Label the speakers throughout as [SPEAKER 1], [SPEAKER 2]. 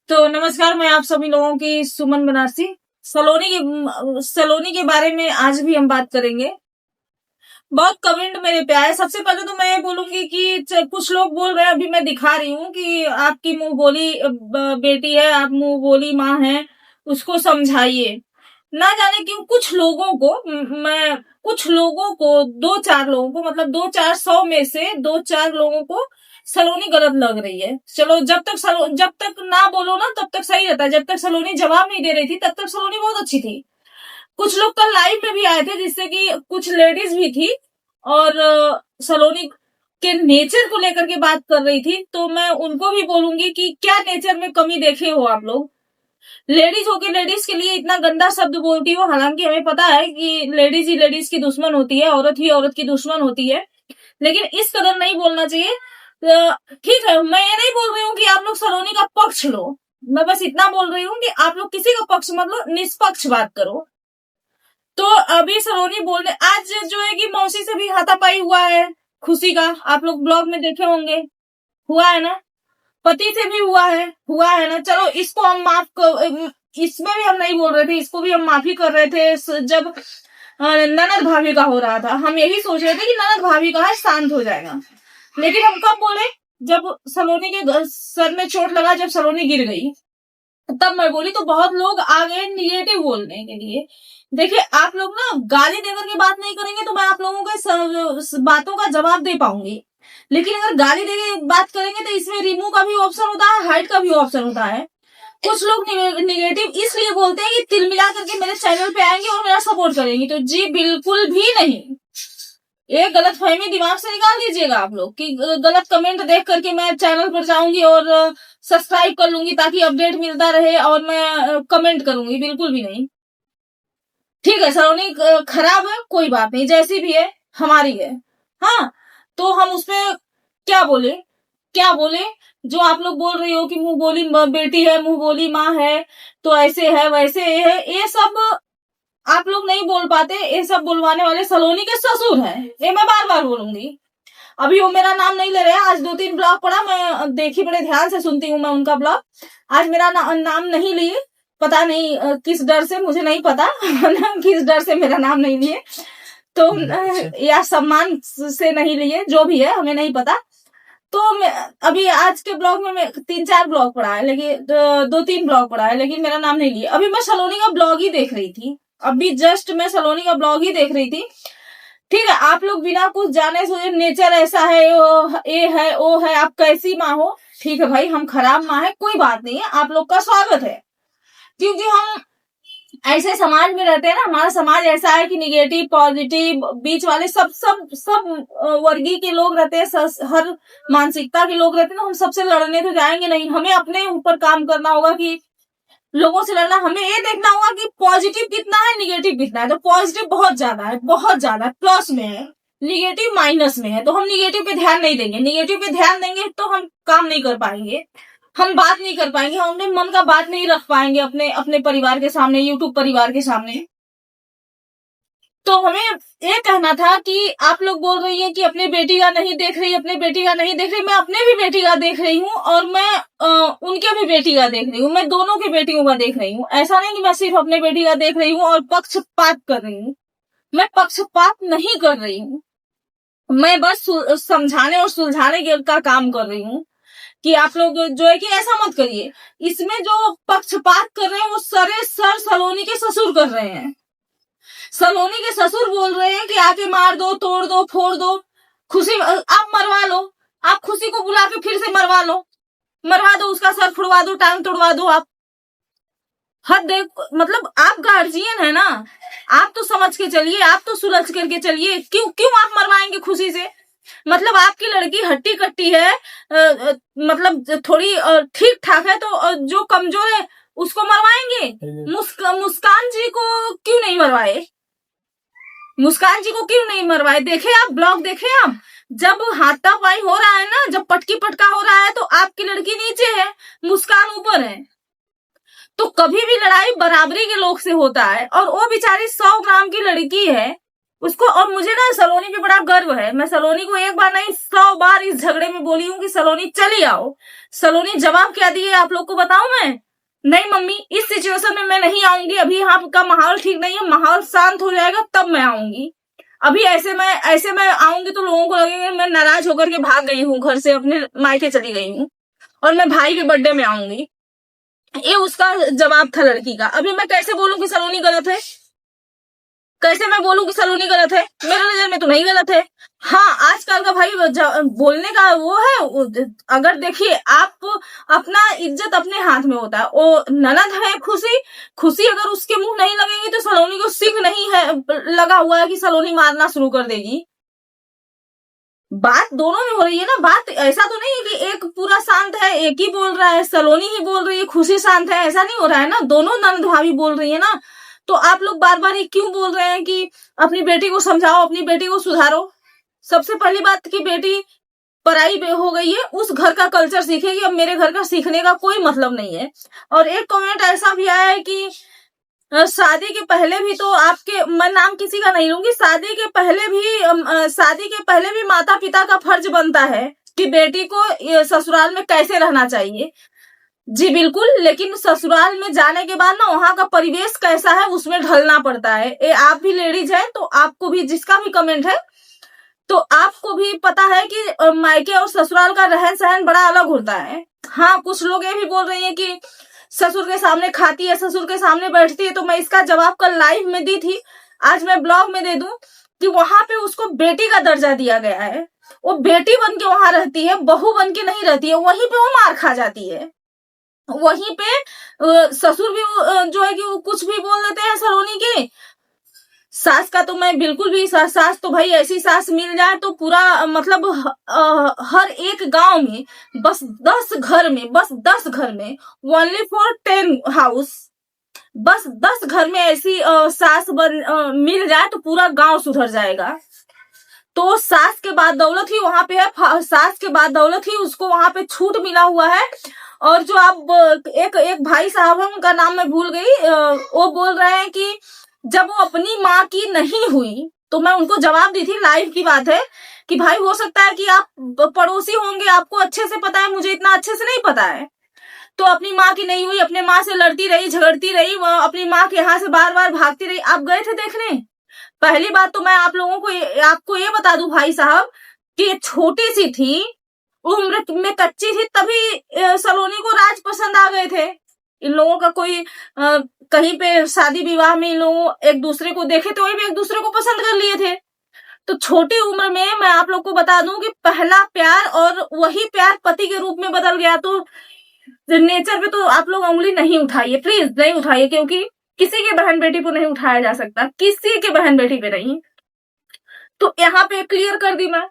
[SPEAKER 1] तो नमस्कार, मैं आप सभी लोगों की सुमन बनारसी। सलोनी के बारे में आज भी हम बात करेंगे। बहुत कमेंट मेरे पे आए। सबसे पहले तो मैं ये बोलूंगी कि कुछ लोग बोल रहे हैं, अभी मैं दिखा रही हूँ कि आपकी मुंह बोली बेटी है, आप मुंह बोली माँ है, उसको समझाइए। ना जाने क्यों कुछ लोगों को मैं कुछ लोगों को 2-4 लोगों को मतलब 2-400 में से 2-4 लोगों को सलोनी गलत लग रही है। चलो, जब तक ना बोलो ना तब तक सही रहता है। जब तक सलोनी जवाब नहीं दे रही थी तब तक सलोनी बहुत अच्छी थी। कुछ लोग कल लाइव में भी आए थे, जिससे कि कुछ लेडीज भी थी और सलोनी के नेचर को लेकर के बात कर रही थी। तो मैं उनको भी बोलूंगी कि क्या नेचर में कमी देखे हो आप लोग। लेडीज होके लेडीज के लिए इतना गंदा शब्द बोलती हो, हालांकि हमें पता है कि लेडीज ही लेडीज की दुश्मन होती है, औरत ही औरत की दुश्मन होती है, लेकिन इस कदर नहीं बोलना चाहिए। ठीक है, मैं ये नहीं बोल रही हूँ कि आप लोग सलोनी का पक्ष लो, मैं बस इतना बोल रही हूँ कि आप लोग किसी का पक्ष मत लो, निष्पक्ष बात करो। तो अभी सलोनी बोलने आज जो है कि मौसी से भी हाथापाई हुआ है, खुशी का आप लोग ब्लॉग में देखे होंगे, हुआ है ना। पति से भी हुआ है ना। चलो, इसको हम इसमें भी हम नहीं बोल रहे थे, इसको भी हम माफी कर रहे थे। जब ननद भाभी का हो रहा था, हम यही सोच रहे थे कि ननद भाभी का है, शांत हो जाएगा। लेकिन हम कब बोले? जब सलोनी के सर में चोट लगा, जब सलोनी गिर गई, तब मैं बोली। तो बहुत लोग आ गए निगेटिव बोलने के लिए। देखिए, आप लोग ना गाली देकर के बात नहीं करेंगे तो मैं आप लोगों के बातों का जवाब दे पाऊंगी। लेकिन अगर गाली देके बात करेंगे तो इसमें रिमूव का भी ऑप्शन होता है, हाइड का भी ऑप्शन होता है। कुछ लोग निगेटिव इसलिए बोलते हैं कि तिल मिला करके मेरे चैनल पे आएंगे और मेरा सपोर्ट करेंगे। तो जी बिल्कुल भी नहीं। ये गलत फहमी दिमाग से निकाल दीजिएगा आप लोग कि गलत कमेंट देख करके मैं चैनल पर जाऊंगी और सब्सक्राइब कर लूंगी ताकि अपडेट मिलता रहे और मैं कमेंट करूंगी। बिल्कुल भी नहीं। ठीक है, सलोनी खराब है, कोई बात नहीं, जैसी भी है हमारी है। हाँ, तो हम उसमें क्या बोले? जो आप लोग बोल रही हो कि मुंह बोली बेटी है, मुंह बोली माँ है, तो ऐसे है वैसे है, ये सब आप लोग नहीं बोल पाते। ये सब बुलवाने वाले सलोनी के ससुर हैं, ये मैं बार बार बोलूंगी। अभी वो मेरा नाम नहीं ले रहे हैं। आज 2-3 ब्लॉग पढ़ा, मैं देखी, बड़े ध्यान से सुनती हूँ मैं उनका ब्लॉग। आज मेरा नाम नहीं लिए, पता नहीं किस डर से, मुझे नहीं पता किस डर से मेरा नाम नहीं लिए, तो या सम्मान से नहीं लिए, जो भी है हमें नहीं पता। तो अभी आज के ब्लॉग में मैं 3-4 ब्लॉग पढ़ा है, लेकिन 2-3 ब्लॉग पढ़ा है, लेकिन मेरा नाम नहीं लिया। अभी मैं सलोनी का ब्लॉग ही देख रही थी, अभी जस्ट मैं सलोनी का ब्लॉग ही देख रही थी। ठीक है, आप लोग बिना कुछ जाने सोचे नेचर ऐसा है, ये है वो है, आप कैसी माँ हो। ठीक है भाई, हम खराब माँ है, कोई बात नहीं है, आप लोग का स्वागत है। क्योंकि हम ऐसे समाज में रहते हैं ना, हमारा समाज ऐसा है कि निगेटिव पॉजिटिव बीच वाले सब वर्गीय के लोग रहते हैं, हर मानसिकता के लोग रहते हैं। तो हम सबसे लड़ने तो जाएंगे नहीं, हमें अपने ऊपर काम करना होगा कि लोगों से लड़ना। हमें ये देखना होगा कि पॉजिटिव कितना है, निगेटिव कितना है। तो पॉजिटिव बहुत ज्यादा है, प्लस में है, निगेटिव माइनस में है। तो हम निगेटिव पे ध्यान नहीं देंगे। निगेटिव पे ध्यान देंगे तो हम काम नहीं कर पाएंगे, हम बात नहीं कर पाएंगे, हम अपने मन का बात नहीं रख पाएंगे अपने परिवार के सामने, यूट्यूब परिवार के सामने। तो हमें ये कहना था कि आप लोग बोल रही है कि अपनी बेटी का नहीं देख रही, अपनी बेटी का नहीं देख रही। मैं अपने भी बेटी का देख रही हूँ और मैं उनके भी बेटी का देख रही हूँ, मैं दोनों की बेटियों का देख रही हूँ। ऐसा नहीं कि मैं सिर्फ अपने बेटी का देख रही हूँ और पक्षपात कर रही हूँ। मैं पक्षपात नहीं कर रही हूँ, मैं बस समझाने और सुलझाने का काम कर रही हूँ कि आप लोग जो है कि ऐसा मत करिए। इसमें जो पक्षपात कर रहे हैं वो सर सलोनी के ससुर कर रहे हैं। सलोनी के ससुर बोल रहे हैं कि आके मार दो, तोड़ दो, फोड़ दो, खुशी आप मरवा लो, आप खुशी को बुला के फिर से मरवा दो, उसका सर फुड़वा दो, टांग तोड़वा दो। आप हद देख, मतलब आप गार्जियन है ना, आप तो समझ के चलिए, आप तो सुलझ करके चलिए। क्यों आप मरवाएंगे खुशी से? मतलब आपकी लड़की हट्टी कट्टी है, मतलब थोड़ी ठीक ठाक है, तो जो कमजोर है उसको मरवाएंगे। मुस्कान जी को क्यों नहीं मरवाए? मुस्कान जी को क्यों नहीं मरवाए? देखे आप ब्लॉग, देखे आप, जब हाथापाई हो रहा है ना, जब पटकी पटका हो रहा है, तो आपकी लड़की नीचे है, मुस्कान ऊपर है। तो कभी भी लड़ाई बराबरी के लोग से होता है, और वो बेचारी 100 ग्राम की लड़की है, उसको। और मुझे ना सलोनी पे बड़ा गर्व है। मैं सलोनी को एक बार नहीं 100 बार इस झगड़े में बोली हूँ कि सलोनी चली आओ। सलोनी जवाब क्या दिए आप लोग को बताऊं मैं? नहीं मम्मी, इस सिचुएशन में मैं नहीं आऊंगी, अभी यहाँ का माहौल ठीक नहीं है, माहौल शांत हो जाएगा तब मैं आऊंगी। अभी ऐसे मैं आऊंगी तो लोगों को लगेगा मैं नाराज होकर के भाग गई हूँ घर से, अपने मायके चली गई हूँ और मैं भाई के बर्थडे में आऊंगी। ये उसका जवाब था लड़की का। अभी मैं कैसे बोलूं कि सलोनी गलत है? कैसे मैं बोलूं कि सलोनी गलत है? मेरे नजर में तो नहीं गलत है। हाँ, आजकल का भाई बोलने का वो है। अगर देखिए, आप अपना इज्जत अपने हाथ में होता है। वो ननद है खुशी, खुशी अगर उसके मुंह नहीं लगेगी तो सलोनी को सिंह नहीं है लगा हुआ है कि सलोनी मारना शुरू कर देगी। बात दोनों में हो रही है ना। बात ऐसा तो नहीं है कि एक पूरा शांत है, एक ही बोल रहा है, सलोनी ही बोल रही है, खुशी शांत है, ऐसा नहीं हो रहा है ना। दोनों ननद भाभी बोल रही है ना। तो आप लोग बार बार ये क्यों बोल रहे हैं कि अपनी बेटी को समझाओ, अपनी बेटी को सुधारो? सबसे पहली बात की बेटी पराई हो गई है, उस घर का कल्चर सीखेगी। अब मेरे घर का सीखने का कोई मतलब नहीं है। और एक कमेंट ऐसा भी आया है कि शादी के पहले भी तो आपके, मैं नाम किसी का नहीं लूंगी, शादी के पहले भी माता पिता का फर्ज बनता है कि बेटी को ससुराल में कैसे रहना चाहिए। जी बिल्कुल, लेकिन ससुराल में जाने के बाद ना वहां का परिवेश कैसा है उसमें ढलना पड़ता है। आप भी लेडीज हैं तो आपको भी, जिसका भी कमेंट है तो आपको भी पता है कि मायके और ससुराल का रहन सहन बड़ा अलग होता है। हाँ, कुछ लोग ये भी बोल रही हैं कि ससुर के सामने खाती है, ससुर के सामने बैठती है। तो मैं इसका जवाब कल लाइव में दी थी, आज मैं ब्लॉग में दे दूं कि वहां पे उसको बेटी का दर्जा दिया गया है। वो बेटी बन के वहां रहती है, बहू बन के नहीं रहती है। वहीं पे वो मार खा जाती है। वहीं पे ससुर भी जो है कि वो कुछ भी बोल देते हैं सलोनी के। सास का तो मैं बिल्कुल भी, सास तो भाई ऐसी सास मिल जाए तो पूरा मतलब हर एक गांव में बस 10 घर में ओनली फॉर 10 हाउस, बस 10 घर में ऐसी सास मिल जाए तो पूरा गांव सुधर जाएगा। तो सास के बाद दौलत ही वहां पे है, सास के बाद दौलत ही उसको वहां पे छूट मिला हुआ है। और जो आप एक भाई साहब है, उनका नाम मैं भूल गई, वो बोल रहे हैं कि जब वो अपनी माँ की नहीं हुई, तो मैं उनको जवाब दी थी, लाइव की बात है, कि भाई हो सकता है कि आप पड़ोसी होंगे, आपको अच्छे से पता है, मुझे इतना अच्छे से नहीं पता है। तो अपनी माँ की नहीं हुई, अपने माँ से लड़ती रही, झगड़ती रही, वो अपनी माँ के यहाँ से बार बार भागती रही। आप गए थे देखने? पहली बात तो मैं आप लोगों को आपको ये बता दूं भाई साहब कि छोटी सी थी, उम्र में कच्ची थी, तभी सलोनी को राज पसंद आ गए थे। इन लोगों का कोई कहीं पे शादी विवाह में इन लोगों एक दूसरे को देखे तो वही भी एक दूसरे को पसंद कर लिए थे। तो छोटी उम्र में मैं आप लोग को बता दूं कि पहला प्यार और वही प्यार पति के रूप में बदल गया। तो नेचर पे तो आप लोग उंगली नहीं उठाइए, प्लीज नहीं उठाइए, क्योंकि किसी के बहन बेटी को नहीं उठाया जा सकता, किसी के बहन बेटी पे नहीं। तो यहाँ पे क्लियर कर दी मैं।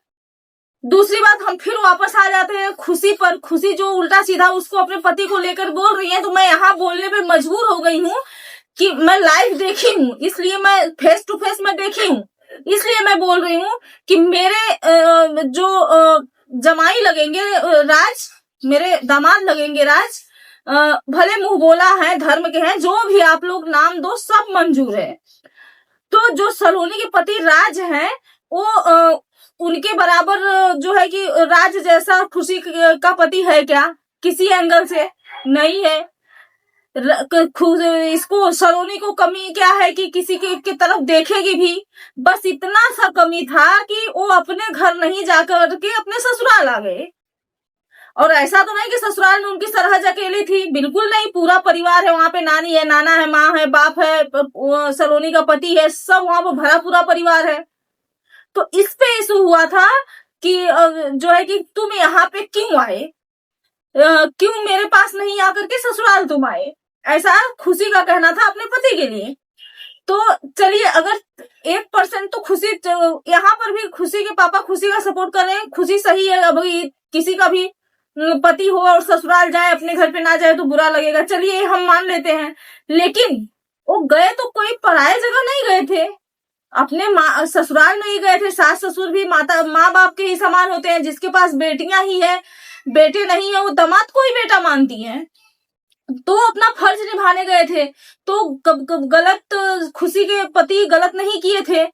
[SPEAKER 1] दूसरी बात, हम फिर वापस आ जाते हैं खुशी पर। खुशी जो उल्टा सीधा उसको अपने पति को लेकर बोल रही है, तो मैं यहाँ बोलने पे मजबूर हो गई हूँ कि मैं लाइव देखी हूँ, इसलिए मैं फेस टू फेस में देखी हूँ, इसलिए मैं बोल रही हूँ कि मेरे जो जमाई लगेंगे राज, मेरे दामाद लगेंगे राज, भले मुंह बोला है, धर्म के हैं, जो भी आप लोग नाम दो सब मंजूर है। तो जो सलोनी के पति राज हैं, वो उनके बराबर जो है कि राज जैसा खुशी का पति है क्या? किसी एंगल से नहीं है। इसको सलोनी को कमी क्या है कि किसी की तरफ देखेगी भी, बस इतना सा कमी था कि वो अपने घर नहीं जाकर के अपने ससुराल आ गए। और ऐसा तो नहीं कि ससुराल में उनकी सरहज अकेली थी, बिल्कुल नहीं, पूरा परिवार है वहां पे, नानी है, नाना है, माँ है, बाप है, सलोनी का पति है, सब वहां पर भरा पूरा परिवार है। तो इस पे इशू हुआ था कि जो है कि तुम यहाँ पे क्यों आए, क्यों मेरे पास नहीं आकर के ससुराल तुम आए, ऐसा खुशी का कहना था अपने पति के लिए। तो चलिए, अगर 1% तो खुशी, यहाँ पर भी खुशी के पापा खुशी का सपोर्ट कर रहे हैं, खुशी सही है। अभी किसी का भी पति हो और ससुराल जाए, अपने घर पे ना जाए तो बुरा लगेगा, चलिए हम मान लेते हैं। लेकिन वो गए तो कोई पराये जगह नहीं गए थे, अपने ससुराल में ही गए थे। सास ससुर भी माँ बाप के ही समान होते हैं। जिसके पास बेटियां ही है, बेटे नहीं है, वो दामाद को ही बेटा मानती है। तो अपना फर्ज निभाने गए थे। तो गलत खुशी के पति गलत नहीं किए थे।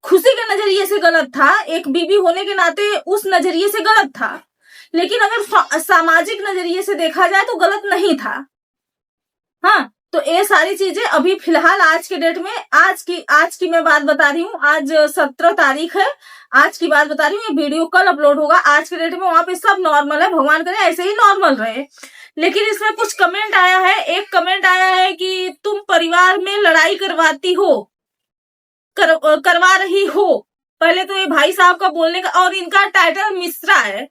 [SPEAKER 1] खुशी के नजरिए से गलत था, एक बीबी होने के नाते उस नजरिए से गलत था, लेकिन अगर सामाजिक नजरिए से देखा जाए तो गलत नहीं था। हाँ, तो ये सारी चीजें अभी फिलहाल आज के डेट में, आज की मैं बात बता रही हूँ, आज 17 तारीख है, आज की बात बता रही हूँ, ये वीडियो कल अपलोड होगा। आज के डेट में वहां पे सब नॉर्मल है, भगवान करे ऐसे ही नॉर्मल रहे। लेकिन इसमें कुछ कमेंट आया है, एक कमेंट आया है कि तुम परिवार में लड़ाई करवाती हो, करवा रही हो। पहले तो ये भाई साहब का बोलने का, और इनका टाइटल मिश्रा है,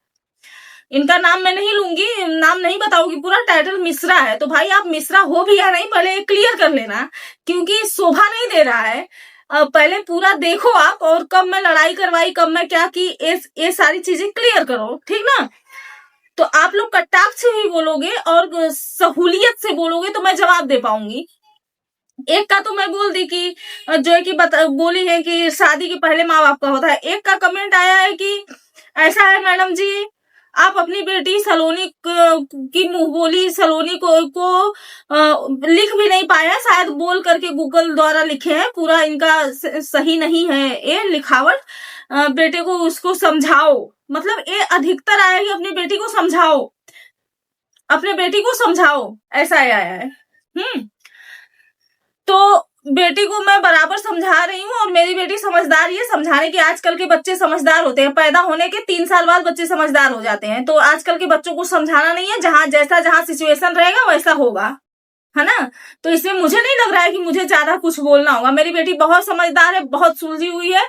[SPEAKER 1] इनका नाम मैं नहीं लूंगी, नाम नहीं बताऊंगी, पूरा टाइटल मिश्रा है। तो भाई आप मिश्रा हो भी या नहीं, पहले क्लियर कर लेना, क्योंकि शोभा नहीं दे रहा है। पहले पूरा देखो आप, और कब मैं लड़ाई करवाई, कब मैं क्या की, ये सारी चीजें क्लियर करो, ठीक ना। तो आप लोग कटाक्ष से भी बोलोगे और सहूलियत से बोलोगे तो मैं जवाब दे पाऊंगी। एक का तो मैं बोल दी कि जो है कि बोली है कि शादी के पहले माँ बाप का होता है। एक का कमेंट आया है कि ऐसा है मैडम जी, आप अपनी बेटी सलोनी की मुंह बोली सलोनी को लिख भी नहीं पाए हैं, शायद बोल करके गूगल द्वारा लिखे हैं, पूरा इनका सही नहीं है ये लिखावट। बेटे को उसको समझाओ, मतलब ये अधिकतर आया कि अपनी बेटी को समझाओ, अपने बेटी को समझाओ, ऐसा आया है। तो बेटी को मैं बराबर समझा रही हूँ, और मेरी बेटी समझदार ही है। समझाने के, आजकल के बच्चे समझदार होते हैं, पैदा होने के 3 साल बाद बच्चे समझदार हो जाते हैं। तो आजकल के बच्चों को समझाना नहीं है, जहां सिचुएशन रहेगा वैसा होगा, है ना। तो इसमें मुझे नहीं लग रहा है कि मुझे ज्यादा कुछ बोलना होगा। मेरी बेटी बहुत समझदार है, बहुत सुलझी हुई है,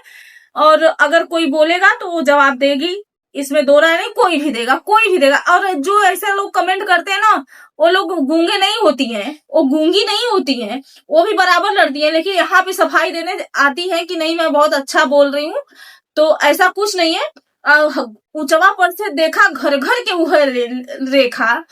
[SPEAKER 1] और अगर कोई बोलेगा तो वो जवाब देगी, इसमें दो राय नहीं, कोई भी देगा, कोई भी देगा। और जो ऐसे लोग कमेंट करते हैं ना, वो लोग गूंगे नहीं होती हैं, वो गूंगी नहीं होती हैं, वो भी बराबर लड़ती है, लेकिन यहाँ पे सफाई देने आती है कि नहीं मैं बहुत अच्छा बोल रही हूँ। तो ऐसा कुछ नहीं है। ऊंचवा पर से देखा घर घर के वह रेखा,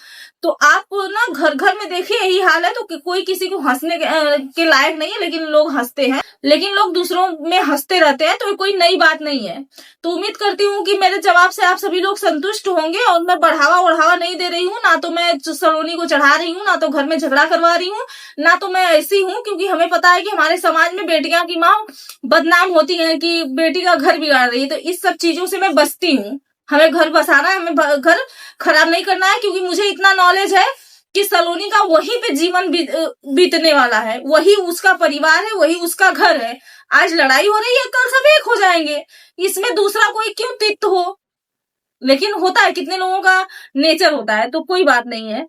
[SPEAKER 1] तो आप ना घर घर में देखिए यही हाल है। तो कोई किसी को हंसने के लायक नहीं है, लेकिन लोग हंसते हैं, लेकिन लोग दूसरों में हंसते रहते हैं, तो कोई नई बात नहीं है। तो उम्मीद करती हूँ कि मेरे जवाब से आप सभी लोग संतुष्ट होंगे, और मैं बढ़ावा नहीं दे रही हूँ, ना तो मैं सलोनी को चढ़ा रही हूँ, ना तो घर में झगड़ा करवा रही हूँ, ना तो मैं ऐसी हूँ। क्योंकि हमें पता है कि हमारे समाज में बेटियां की माँ बदनाम होती है कि बेटी का घर बिगाड़ रही है। तो इस सब चीजों से मैं बचती हूँ। हमें घर बसाना है, हमें घर खराब नहीं करना है, क्योंकि मुझे इतना नॉलेज है कि सलोनी का वहीं पे जीवन बीतने वाला है, वही उसका परिवार है, वही उसका घर है। आज लड़ाई हो रही है, कल सब एक हो जाएंगे, इसमें दूसरा कोई क्यों तिक्त हो। लेकिन होता है, कितने लोगों का नेचर होता है, तो कोई बात नहीं है।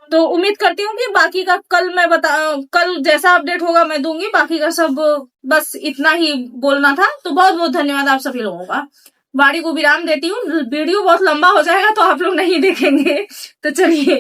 [SPEAKER 1] तो उम्मीद करती हूँ कि बाकी का कल जैसा अपडेट होगा मैं दूंगी। बाकी का सब बस इतना ही बोलना था। तो बहुत बहुत धन्यवाद आप सभी लोगों का। वाणी को विराम देती हूँ, वीडियो बहुत लंबा हो जाएगा तो आप लोग नहीं देखेंगे। तो चलिए।